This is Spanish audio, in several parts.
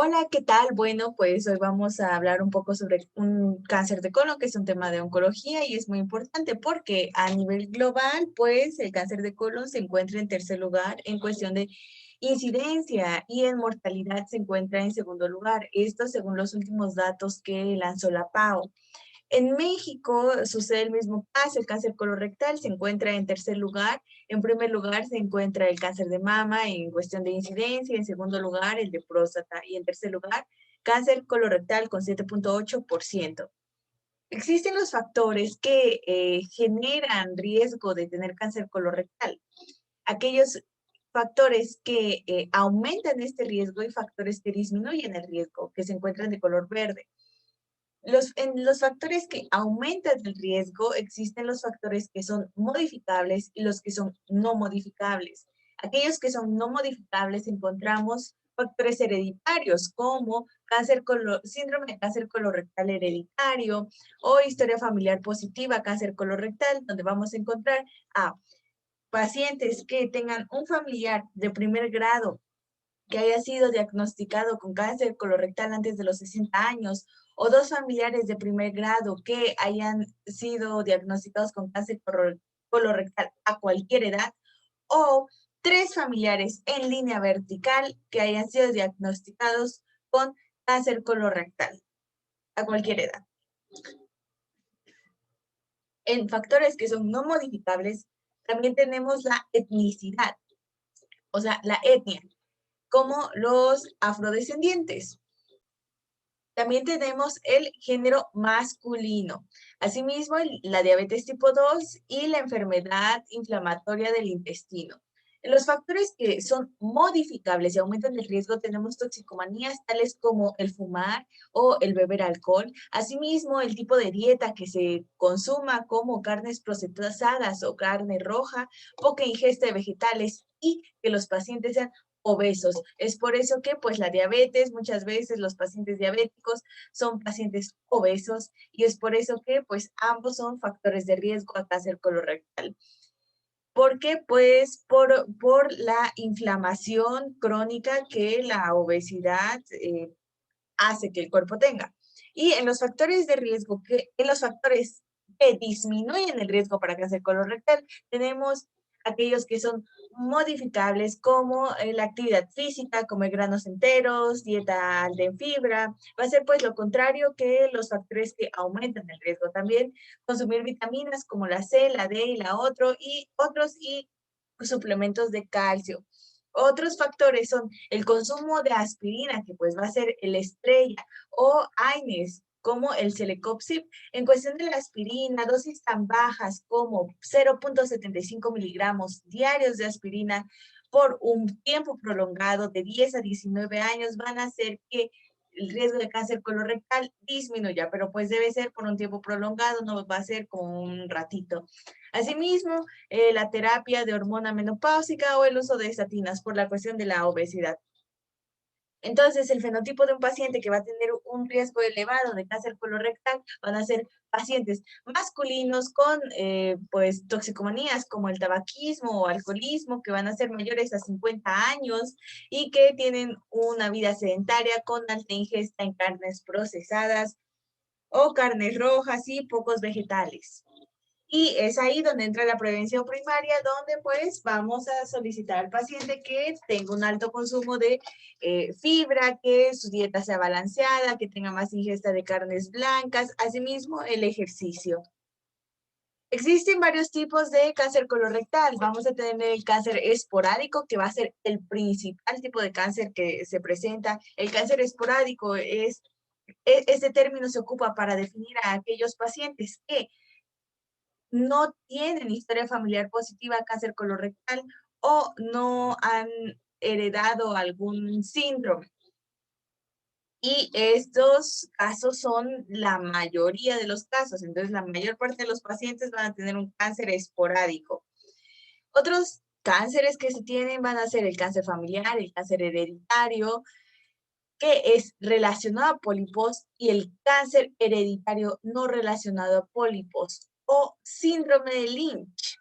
Hola, ¿qué tal? Bueno, pues hoy vamos a hablar un poco sobre un cáncer de colon, que es un tema de oncología y es muy importante porque a nivel global, pues el cáncer de colon se encuentra en tercer lugar en cuestión de incidencia y en mortalidad se encuentra en segundo lugar. Esto según los últimos datos que lanzó la PAO. En México sucede el mismo caso, el cáncer colorectal se encuentra en tercer lugar, en primer lugar se encuentra el cáncer de mama en cuestión de incidencia, en segundo lugar el de próstata y en tercer lugar cáncer colorectal con 7.8%. Existen los factores que generan riesgo de tener cáncer colorectal, aquellos factores que aumentan este riesgo y factores que disminuyen el riesgo, que se encuentran de color verde. En los factores que aumentan el riesgo, existen los factores que son modificables y los que son no modificables. Aquellos que son no modificables encontramos factores hereditarios como síndrome de cáncer colorectal hereditario o historia familiar positiva, cáncer colorectal, donde vamos a encontrar a pacientes que tengan un familiar de primer grado que haya sido diagnosticado con cáncer colorectal antes de los 60 años, o dos familiares de primer grado que hayan sido diagnosticados con cáncer colorectal a cualquier edad, o tres familiares en línea vertical que hayan sido diagnosticados con cáncer colorectal a cualquier edad. En factores que son no modificables, también tenemos la etnicidad, o sea, la etnia, como los afrodescendientes. También tenemos el género masculino. Asimismo, la diabetes tipo 2 y la enfermedad inflamatoria del intestino. En los factores que son modificables y aumentan el riesgo tenemos toxicomanías tales como el fumar o el beber alcohol. Asimismo, el tipo de dieta que se consuma como carnes procesadas o carne roja, poca ingesta de vegetales y que los pacientes sean obesos. Es por eso que pues la diabetes, muchas veces los pacientes diabéticos son pacientes obesos y es por eso que pues ambos son factores de riesgo a cáncer colorectal. ¿Por qué? Pues por la inflamación crónica que la obesidad hace que el cuerpo tenga. Y en los factores de riesgo, en los factores que disminuyen el riesgo para cáncer colorectal, tenemos aquellos que son modificables como la actividad física, comer granos enteros, dieta alta en fibra, va a ser pues lo contrario que los factores que aumentan el riesgo. También consumir vitaminas como la C, la D y la otros y suplementos de calcio. Otros factores son el consumo de aspirina, que pues va a ser el estrella, o AINES, como el Celecoxib. En cuestión de la aspirina, dosis tan bajas como 0.75 miligramos diarios de aspirina por un tiempo prolongado de 10 a 19 años van a hacer que el riesgo de cáncer colorectal disminuya, pero pues debe ser por un tiempo prolongado, no va a ser con un ratito. Asimismo, la terapia de hormona menopáusica o el uso de estatinas por la cuestión de la obesidad. Entonces, el fenotipo de un paciente que va a tener un riesgo elevado de cáncer colorectal van a ser pacientes masculinos con pues toxicomanías como el tabaquismo o alcoholismo que van a ser mayores a 50 años y que tienen una vida sedentaria con alta ingesta en carnes procesadas o carnes rojas y pocos vegetales. Y es ahí donde entra la prevención primaria, donde pues vamos a solicitar al paciente que tenga un alto consumo de fibra, que su dieta sea balanceada, que tenga más ingesta de carnes blancas, asimismo el ejercicio. Existen varios tipos de cáncer colorectal. Vamos a tener el cáncer esporádico, que va a ser el principal tipo de cáncer que se presenta. El cáncer esporádico este término se ocupa para definir a aquellos pacientes que no tienen historia familiar positiva a cáncer colorectal o no han heredado algún síndrome. Y estos casos son la mayoría de los casos. Entonces, la mayor parte de los pacientes van a tener un cáncer esporádico. Otros cánceres que se tienen van a ser el cáncer familiar, el cáncer hereditario, que es relacionado a pólipos, y el cáncer hereditario no relacionado a pólipos o síndrome de Lynch.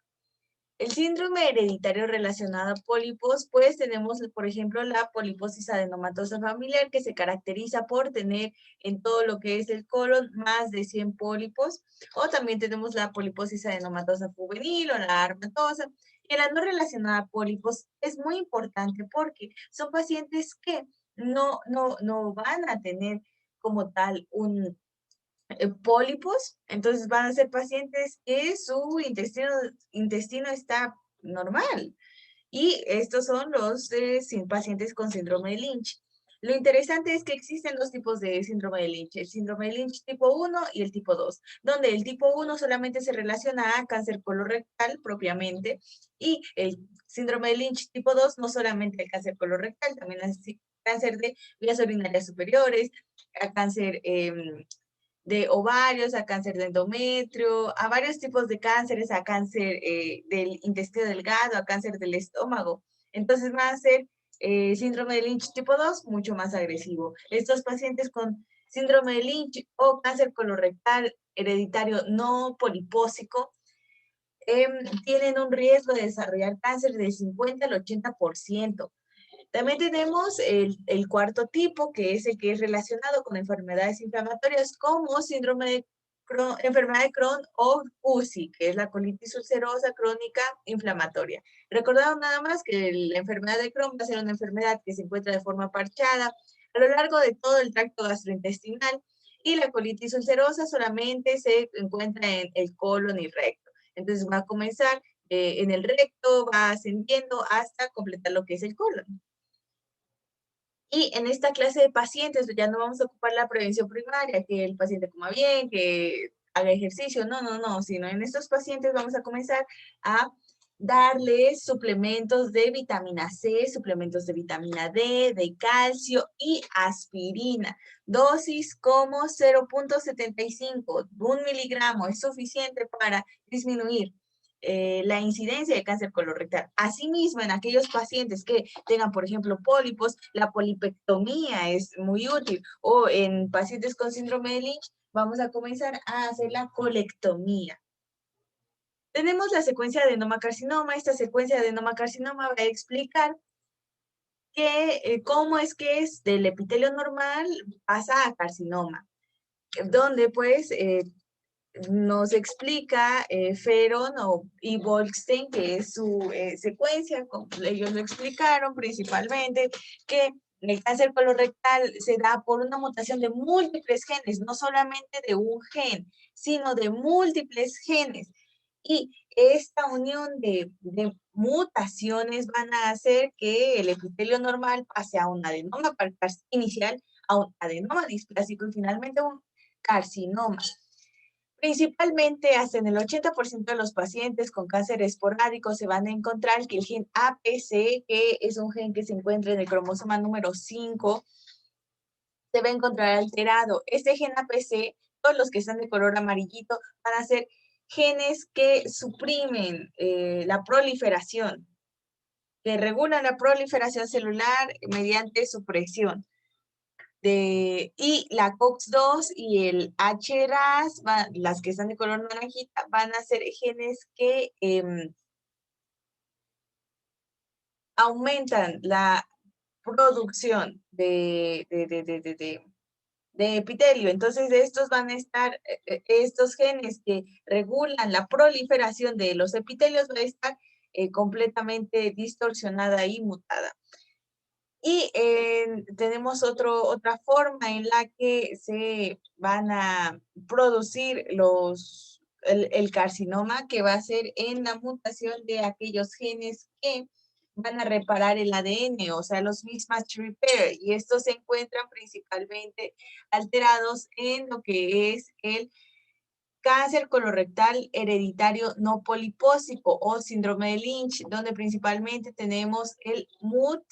El síndrome hereditario relacionado a pólipos, pues tenemos, por ejemplo, la poliposis adenomatosa familiar, que se caracteriza por tener en todo lo que es el colon más de 100 pólipos, o también tenemos la poliposis adenomatosa juvenil o la armatosa. Y la no relacionada a pólipos es muy importante porque son pacientes que no van a tener como tal un pólipos, entonces van a ser pacientes que su intestino está normal. Y estos son los pacientes con síndrome de Lynch. Lo interesante es que existen dos tipos de síndrome de Lynch, el síndrome de Lynch tipo 1 y el tipo 2, donde el tipo 1 solamente se relaciona a cáncer colorectal propiamente, y el síndrome de Lynch tipo 2 no solamente al cáncer colorectal, también al cáncer de vías urinarias superiores, a cáncer de ovarios, a cáncer de endometrio, a varios tipos de cánceres, a cáncer del intestino delgado, a cáncer del estómago. Entonces va a ser síndrome de Lynch tipo 2 mucho más agresivo. Estos pacientes con síndrome de Lynch o cáncer colorectal hereditario no polipósico tienen un riesgo de desarrollar cáncer del 50 al 80%. También tenemos el cuarto tipo, que es el que es relacionado con enfermedades inflamatorias como síndrome de enfermedad de Crohn o UCI, que es la colitis ulcerosa crónica inflamatoria. Recordamos nada más que la enfermedad de Crohn va a ser una enfermedad que se encuentra de forma parchada a lo largo de todo el tracto gastrointestinal, y la colitis ulcerosa solamente se encuentra en el colon y recto. Entonces va a comenzar en el recto, va ascendiendo hasta completar lo que es el colon. Y en esta clase de pacientes ya no vamos a ocupar la prevención primaria, que el paciente coma bien, que haga ejercicio, no, sino en estos pacientes vamos a comenzar a darles suplementos de vitamina C, suplementos de vitamina D, de calcio y aspirina. Dosis como 0.75, 1 miligramo es suficiente para disminuir la incidencia de cáncer colorectal. Asimismo, en aquellos pacientes que tengan, por ejemplo, pólipos, la polipectomía es muy útil. O en pacientes con síndrome de Lynch, vamos a comenzar a hacer la colectomía. Tenemos la secuencia de adenoma-carcinoma. Esta secuencia de adenoma-carcinoma va a explicar cómo es que es del epitelio normal pasa a carcinoma, donde pues nos explica Feron y Volkstein, que es su secuencia, como ellos lo explicaron principalmente, que el cáncer colorectal se da por una mutación de múltiples genes, no solamente de un gen, sino de múltiples genes. Y esta unión de mutaciones van a hacer que el epitelio normal pase a un adenoma inicial, a un adenoma displásico y finalmente un carcinoma. Principalmente, hasta en el 80% de los pacientes con cáncer esporádico se van a encontrar que el gen APC, que es un gen que se encuentra en el cromosoma número 5, se va a encontrar alterado. Este gen APC, todos los que están de color amarillito, van a ser genes que suprimen la proliferación, que regulan la proliferación celular mediante supresión. Y la COX-2 y el HRAS, las que están de color naranjita, van a ser genes que aumentan la producción de epitelio. Entonces, estos van a estar, estos genes que regulan la proliferación de los epitelios van a estar completamente distorsionada y mutada. Y tenemos otra forma en la que se van a producir el carcinoma, que va a ser en la mutación de aquellos genes que van a reparar el ADN, o sea, los mismatch repair, y estos se encuentran principalmente alterados en lo que es el cáncer colorectal hereditario no polipósico o síndrome de Lynch, donde principalmente tenemos el MUT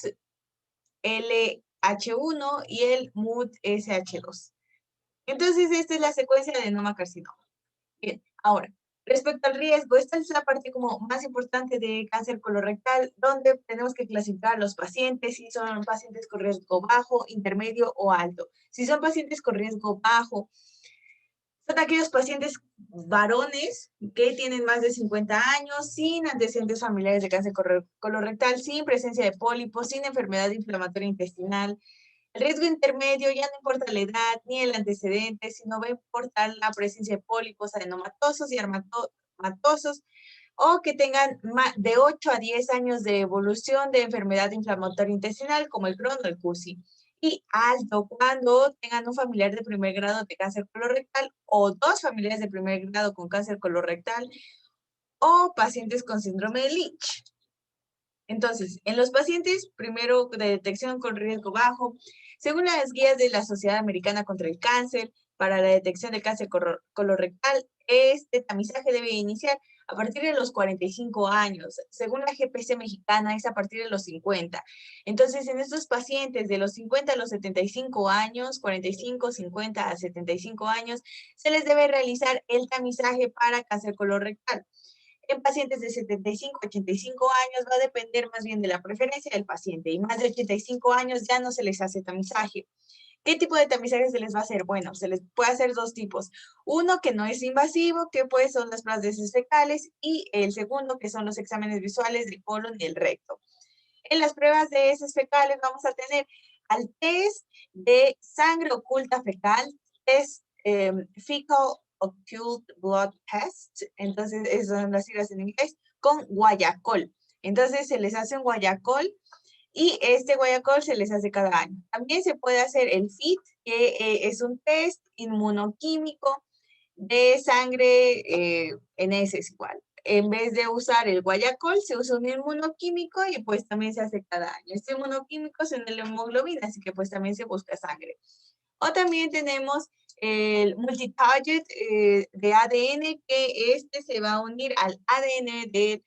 LH1 y el MUT-SH2. Entonces, esta es la secuencia de adenoma-carcinoma. Bien, ahora, respecto al riesgo, esta es la parte como más importante de cáncer colorectal, donde tenemos que clasificar a los pacientes, si son pacientes con riesgo bajo, intermedio o alto. Si son pacientes con riesgo bajo, Son aquellos pacientes varones que tienen más de 50 años, sin antecedentes familiares de cáncer colorectal, sin presencia de pólipos, sin enfermedad inflamatoria intestinal. El riesgo intermedio ya no importa la edad ni el antecedente, sino va a importar la presencia de pólipos adenomatosos y armatosos, o que tengan de 8 a 10 años de evolución de enfermedad inflamatoria intestinal, como el Crohn o el CUSI. Y alto cuando tengan un familiar de primer grado de cáncer colorectal o dos familiares de primer grado con cáncer colorectal o pacientes con síndrome de Lynch. Entonces, en los pacientes, primero de detección con riesgo bajo, según las guías de la Sociedad Americana contra el Cáncer, para la detección del cáncer colorectal, este tamizaje debe iniciar a partir de los 45 años. Según la GPC mexicana, es a partir de los 50. Entonces, en estos pacientes de los 50 a los 75 años, 45, 50 a 75 años, se les debe realizar el tamizaje para cáncer colorectal. En pacientes de 75 a 85 años va a depender más bien de la preferencia del paciente, y más de 85 años ya no se les hace tamizaje. ¿Qué tipo de tamizaje se les va a hacer? Bueno, se les puede hacer dos tipos. Uno que no es invasivo, que pues son las pruebas de heces fecales, y el segundo que son los exámenes visuales del colon y el recto. En las pruebas de heces fecales vamos a tener al test de sangre oculta fecal, test fecal occult blood test, entonces esas son las siglas en inglés, con guayacol. Entonces se les hace un guayacol y este guayacol se les hace cada año. También se puede hacer el FIT, que es un test inmunoquímico de sangre en heces igual. En vez de usar el guayacol, se usa un inmunoquímico y pues también se hace cada año. Este inmunoquímico es en la hemoglobina, así que pues también se busca sangre. O también tenemos el multitarget de ADN, que este se va a unir al ADN de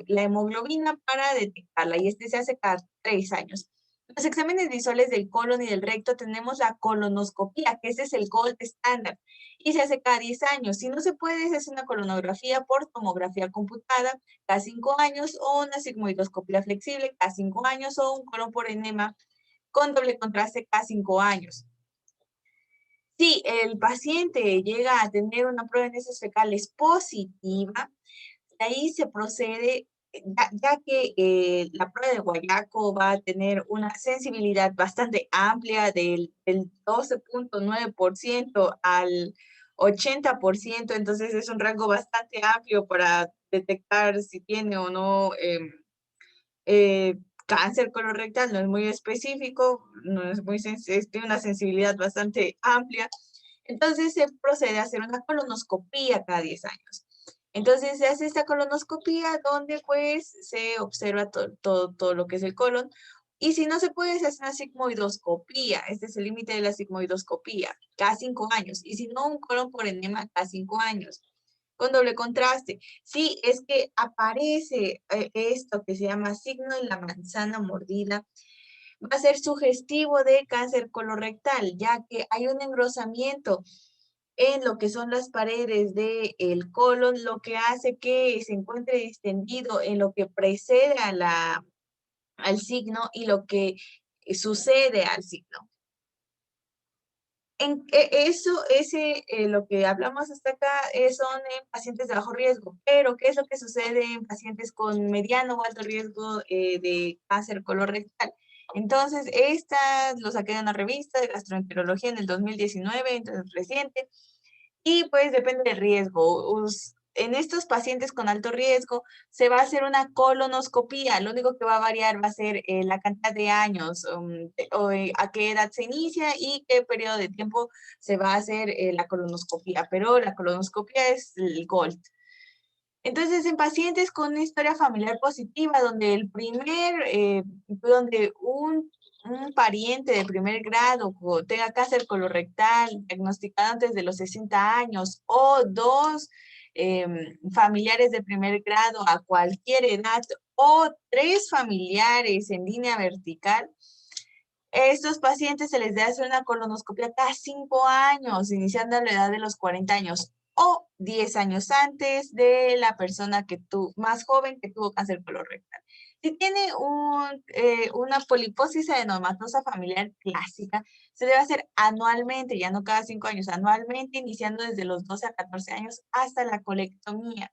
la hemoglobina para detectarla, y este se hace cada 3 años. Los exámenes visuales del colon y del recto tenemos la colonoscopía, que ese es el gold estándar, y se hace cada 10 años. Si no se puede, se hace una colonografía por tomografía computada cada 5 años, o una sigmoidoscopía flexible cada 5 años, o un colon por enema con doble contraste cada 5 años. Si el paciente llega a tener una prueba de heces fecales positiva, ahí se procede, ya que la prueba de guayaco va a tener una sensibilidad bastante amplia del 12.9% al 80%, entonces es un rango bastante amplio para detectar si tiene o no cáncer colorectal. No es muy específico, no es muy tiene una sensibilidad bastante amplia. Entonces se procede a hacer una colonoscopía cada 10 años. Entonces se hace esta colonoscopía donde pues se observa todo lo que es el colon. Y si no se puede, se hace una sigmoidoscopía. Este es el límite de la sigmoidoscopía, cada 5 años. Y si no, un colon por enema cada 5 años, con doble contraste. Sí, es que aparece esto que se llama signo de la manzana mordida, va a ser sugestivo de cáncer colorectal, ya que hay un engrosamiento en lo que son las paredes del colon, lo que hace que se encuentre distendido en lo que precede al signo y lo que sucede al signo. Lo que hablamos hasta acá son en pacientes de bajo riesgo, pero ¿qué es lo que sucede en pacientes con mediano o alto riesgo de cáncer colorectal? Entonces, lo saqué de una revista de gastroenterología en el 2019, entonces reciente, y pues depende del riesgo. En estos pacientes con alto riesgo se va a hacer una colonoscopía. Lo único que va a variar va a ser la cantidad de años, a qué edad se inicia y qué periodo de tiempo se va a hacer la colonoscopía. Pero la colonoscopía es el gold. Entonces, en pacientes con una historia familiar positiva, donde un pariente de primer grado tenga cáncer colorectal diagnosticado antes de los 60 años, o dos familiares de primer grado a cualquier edad, o tres familiares en línea vertical, estos pacientes se les debe hacer una colonoscopia cada 5 años, iniciando a la edad de los 40 años o 10 años antes de la persona más joven que tuvo cáncer colorectal. Si tiene una poliposis adenomatosa familiar clásica, se debe hacer anualmente, ya no cada 5 años, anualmente, iniciando desde los 12 a 14 años hasta la colectomía.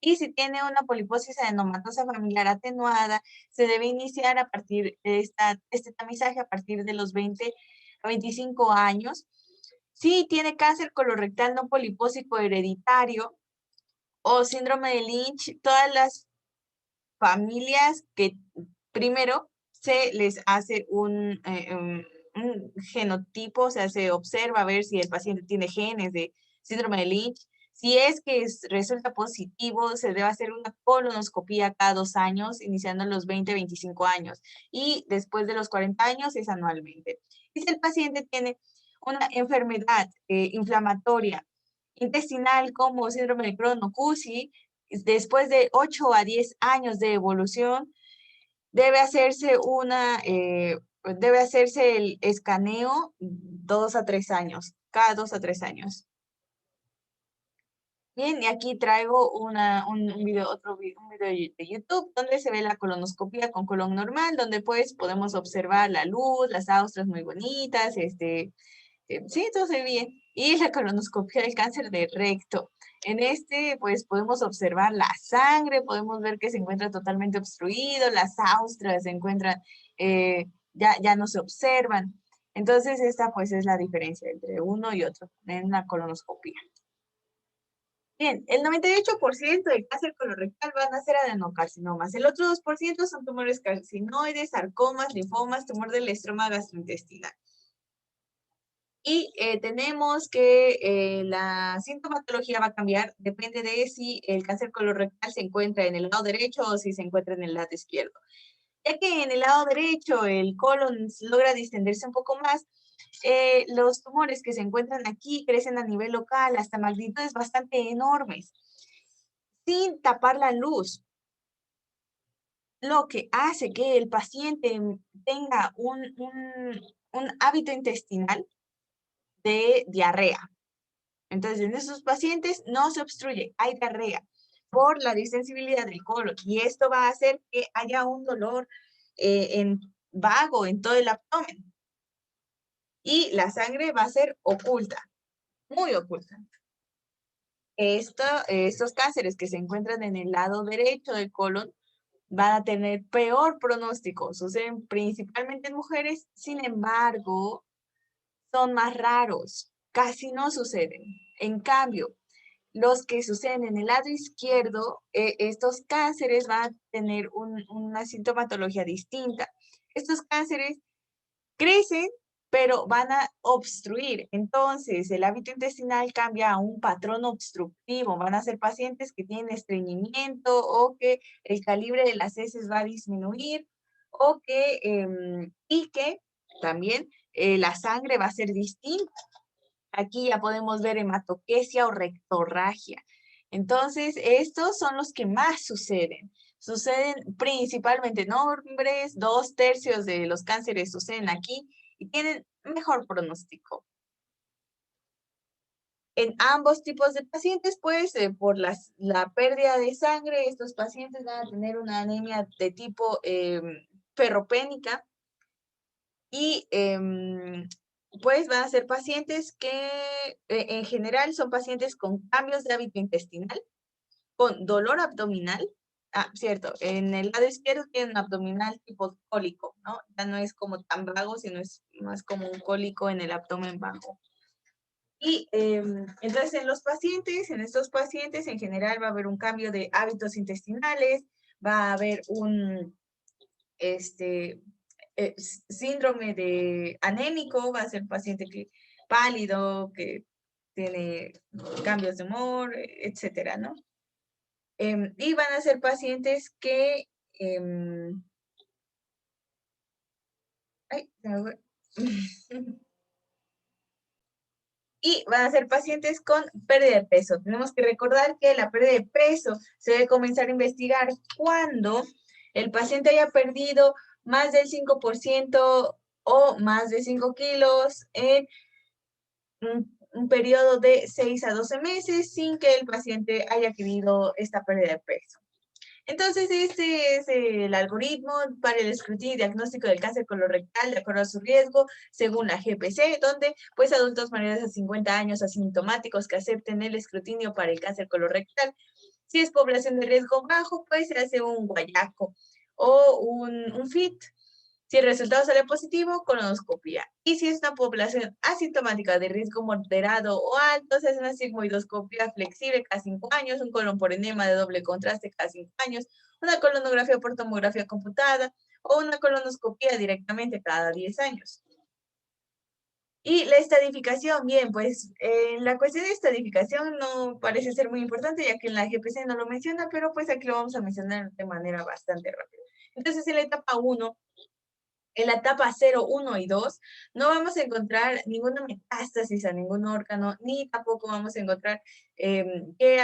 Y si tiene una poliposis adenomatosa familiar atenuada, se debe iniciar a partir de este tamizaje a partir de los 20 a 25 años. Si tiene cáncer colorectal no polipósico hereditario o síndrome de Lynch, todas las familias que primero se les hace un genotipo, o sea, se observa a ver si el paciente tiene genes de síndrome de Lynch. Si es que resulta positivo, se debe hacer una colonoscopia cada 2 años, iniciando a los 20, 25 años. Y después de los 40 años es anualmente. Y si el paciente tiene una enfermedad inflamatoria intestinal como síndrome de Crohn o CUSI, después de 8 a 10 años de evolución, debe hacerse el escaneo 2 a 3 años, cada 2 a 3 años. Bien, y aquí traigo un video, un video de YouTube donde se ve la colonoscopia con colon normal, donde pues podemos observar la luz, las austras muy bonitas, sí, todo se ve bien. Y la colonoscopia del cáncer de recto. En pues podemos observar la sangre, podemos ver que se encuentra totalmente obstruido, las austras se encuentran, ya no se observan. Entonces, esta pues es la diferencia entre uno y otro en una colonoscopia. Bien, el 98% del cáncer colorectal van a ser adenocarcinomas. El otro 2% son tumores carcinoides, sarcomas, linfomas, tumor del estroma gastrointestinal. Y tenemos que la sintomatología va a cambiar, depende de si el cáncer colorectal se encuentra en el lado derecho o si se encuentra en el lado izquierdo. Ya que en el lado derecho el colon logra distenderse un poco más, los tumores que se encuentran aquí crecen a nivel local hasta magnitudes bastante enormes, sin tapar la luz, lo que hace que el paciente tenga un hábito intestinal de diarrea. Entonces, en esos pacientes no se obstruye, hay diarrea por la distensibilidad del colon y esto va a hacer que haya un dolor vago en todo el abdomen y la sangre va a ser oculta, muy oculta. Estos cánceres que se encuentran en el lado derecho del colon van a tener peor pronóstico, suceden principalmente en mujeres, sin embargo, son más raros, casi no suceden. En cambio, los que suceden en el lado izquierdo, estos cánceres van a tener una sintomatología distinta. Estos cánceres crecen, pero van a obstruir. Entonces, el hábito intestinal cambia a un patrón obstructivo. Van a ser pacientes que tienen estreñimiento o que el calibre de las heces va a disminuir o y que también la sangre va a ser distinta. Aquí ya podemos ver hematoquesia o rectorragia. Entonces, estos son los que más suceden. Suceden principalmente en hombres, 2/3 de los cánceres suceden aquí y tienen mejor pronóstico. En ambos tipos de pacientes, pues, por la pérdida de sangre, estos pacientes van a tener una anemia de tipo ferropénica y pues van a ser pacientes que en general son pacientes con cambios de hábito intestinal, con dolor abdominal. Ah, cierto, en el lado izquierdo tiene un abdominal tipo cólico, ¿no? Ya no es como tan vago, sino es más como un cólico en el abdomen bajo. Y entonces en estos pacientes en general va a haber un cambio de hábitos intestinales, va a haber un, síndrome de anémico, va a ser paciente pálido, que tiene cambios de humor, etcétera, ¿no? Y van a ser pacientes que... ay, se me fue. Y van a ser pacientes con pérdida de peso. Tenemos que recordar que la pérdida de peso se debe comenzar a investigar cuando el paciente haya perdido más del 5% o más de 5 kilos en un periodo de 6 a 12 meses sin que el paciente haya adquirido esta pérdida de peso. Entonces, este es el algoritmo para el escrutinio y diagnóstico del cáncer colorectal de acuerdo a su riesgo, según la GPC, donde pues adultos mayores de 50 años asintomáticos que acepten el escrutinio para el cáncer colorectal. Si es población de riesgo bajo, pues se hace un guayaco o un FIT. Si el resultado sale positivo, colonoscopia. Y si es una población asintomática de riesgo moderado o alto, se hace una sigmoidoscopia flexible cada 5 años, un colon por enema de doble contraste cada 5 años, una colonografía por tomografía computada o una colonoscopia directamente cada 10 años. Y la estadificación, bien, pues la cuestión de estadificación no parece ser muy importante, ya que en la GPC no lo menciona, pero pues aquí lo vamos a mencionar de manera bastante rápida. Entonces, en la etapa 1, en la etapa 0, 1 y 2, no vamos a encontrar ninguna metástasis a ningún órgano, ni tampoco vamos a encontrar que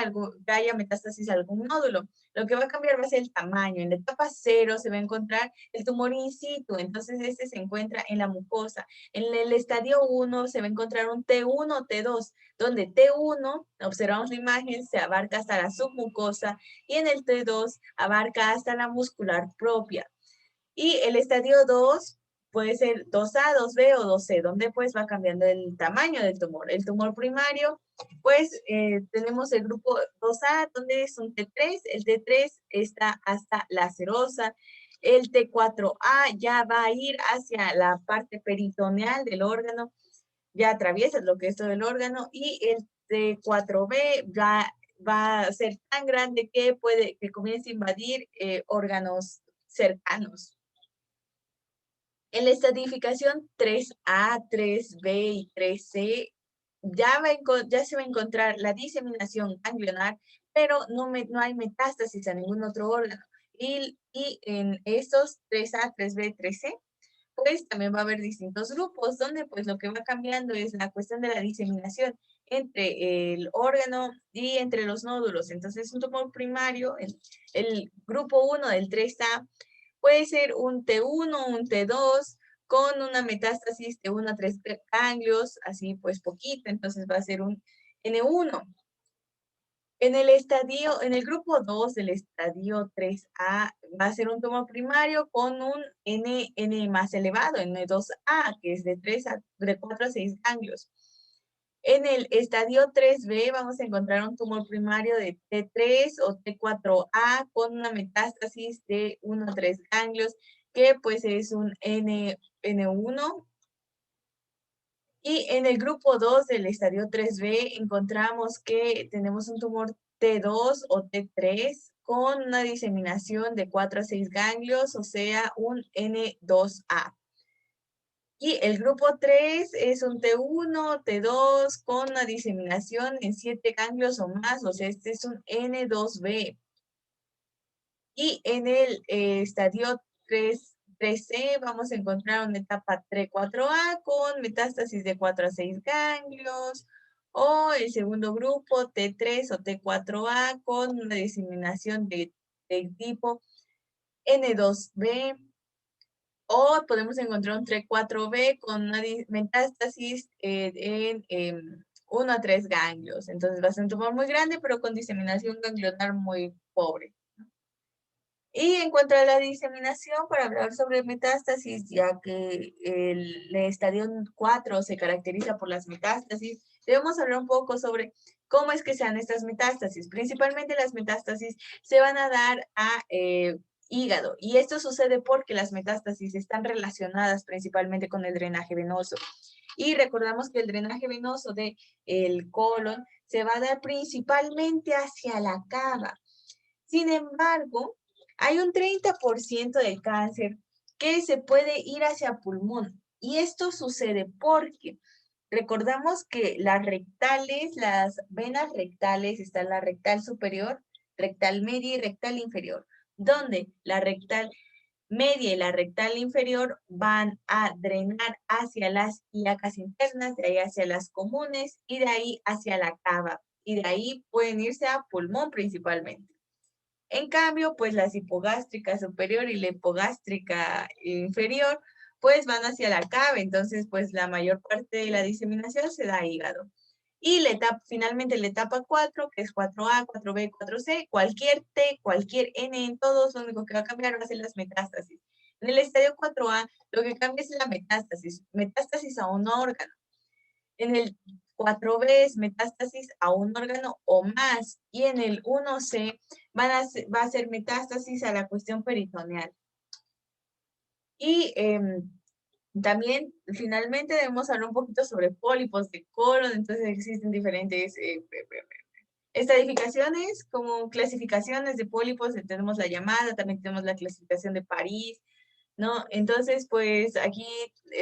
haya metástasis a algún nódulo. Lo que va a cambiar va a ser el tamaño. En la etapa 0 se va a encontrar el tumor in situ, entonces este se encuentra en la mucosa. En el estadio 1 se va a encontrar un T1, T2, donde T1, observamos la imagen, se abarca hasta la submucosa, y en el T2 abarca hasta la muscular propia. Y el estadio 2 puede ser 2A, 2B o 2C, donde pues va cambiando el tamaño del tumor. El tumor primario, pues tenemos el grupo 2A, donde es un T3. El T3 está hasta la serosa. El T4A ya va a ir hacia la parte peritoneal del órgano, ya atraviesa lo que es todo el órgano. Y el T4B va a ser tan grande que comience a invadir órganos cercanos. En la estratificación 3A, 3B y 3C ya se va a encontrar la diseminación ganglionar, pero no hay metástasis a ningún otro órgano. Y en estos 3A, 3B, 3C, pues también va a haber distintos grupos, donde pues lo que va cambiando es la cuestión de la diseminación entre el órgano y entre los nódulos. Entonces, un tumor primario, el grupo 1 del 3A, puede ser un T1, un T2, con una metástasis de 1 a 3 ganglios, así pues poquito, entonces va a ser un N1. En el grupo 2 del estadio 3A va a ser un tumor primario con un N más elevado, N2A, que es de 4 a 6 ganglios. En el estadio 3B vamos a encontrar un tumor primario de T3 o T4A con una metástasis de 1 a 3 ganglios, que pues es un N1. Y en el grupo 2 del estadio 3B encontramos que tenemos un tumor T2 o T3 con una diseminación de 4 a 6 ganglios, o sea, un N2A. Y el grupo 3 es un T1, T2 con una diseminación en 7 ganglios o más, o sea, este es un N2B. Y en el estadio 3C vamos a encontrar una etapa 3-4A con metástasis de 4 a 6 ganglios, o el segundo grupo T3 o T4A con una diseminación de tipo N2B, o podemos encontrar un T4B con una metástasis en 1 a 3 ganglios. Entonces va a ser un tumor muy grande, pero con diseminación ganglionar muy pobre. Y en cuanto a la diseminación, para hablar sobre metástasis, ya que el estadio 4 se caracteriza por las metástasis, debemos hablar un poco sobre cómo es que se dan estas metástasis. Principalmente las metástasis se van a dar a hígado, y esto sucede porque las metástasis están relacionadas principalmente con el drenaje venoso. Y recordamos que el drenaje venoso del colon se va a dar principalmente hacia la cava. Sin embargo, hay un 30% del cáncer que se puede ir hacia pulmón. Y esto sucede porque recordamos que las rectales, las venas rectales, está la rectal superior, rectal media y rectal inferior, donde la rectal media y la rectal inferior van a drenar hacia las ilíacas internas, de ahí hacia las comunes y de ahí hacia la cava. Y de ahí pueden irse a pulmón principalmente. En cambio, pues la hipogástrica superior y la hipogástrica inferior, pues van hacia la cava, entonces pues la mayor parte de la diseminación se da a hígado. Y finalmente la etapa 4, que es 4A, 4B, 4C, cualquier T, cualquier N en todos, lo único que va a cambiar va a ser las metástasis. En el estadio 4A, lo que cambia es la metástasis a un órgano. En el 4B es metástasis a un órgano o más. Y en el 1C va a ser metástasis a la cuestión peritoneal. Y también, finalmente, debemos hablar un poquito sobre pólipos de colon. Entonces, existen diferentes estratificaciones, como clasificaciones de pólipos. Tenemos la llamada, también tenemos la clasificación de París, ¿no? Entonces, pues aquí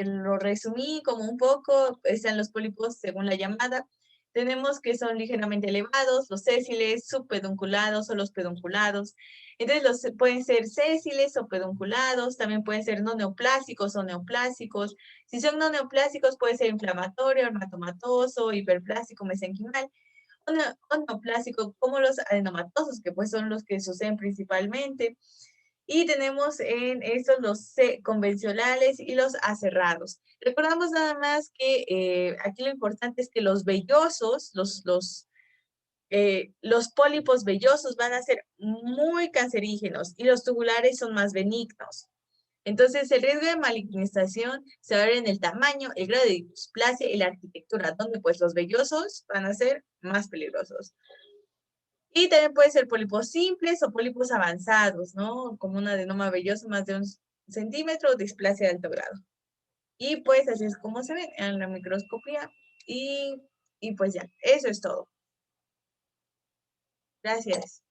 lo resumí como un poco. Están los pólipos según la llamada. Tenemos que son ligeramente elevados, los sésiles, subpedunculados o los pedunculados. Entonces, pueden ser sésiles o pedunculados, también pueden ser no neoplásicos o neoplásicos. Si son no neoplásicos, puede ser inflamatorio, hermatomatoso, hiperplásico, mesenquimal, o neoplásico, como los adenomatosos, que pues son los que suceden principalmente. Y tenemos en estos los convencionales y los aserrados. Recordamos nada más que aquí lo importante es que los vellosos, los pólipos vellosos van a ser muy cancerígenos y los tubulares son más benignos. Entonces, el riesgo de malignización se va a ver en el tamaño, el grado de displasia y la arquitectura, donde pues los vellosos van a ser más peligrosos. Y también puede ser pólipos simples o pólipos avanzados, ¿no? Como un adenoma velloso más de 1 centímetro, displasia de alto grado. Y pues así es como se ven en la microscopía. Y pues ya, eso es todo. Gracias.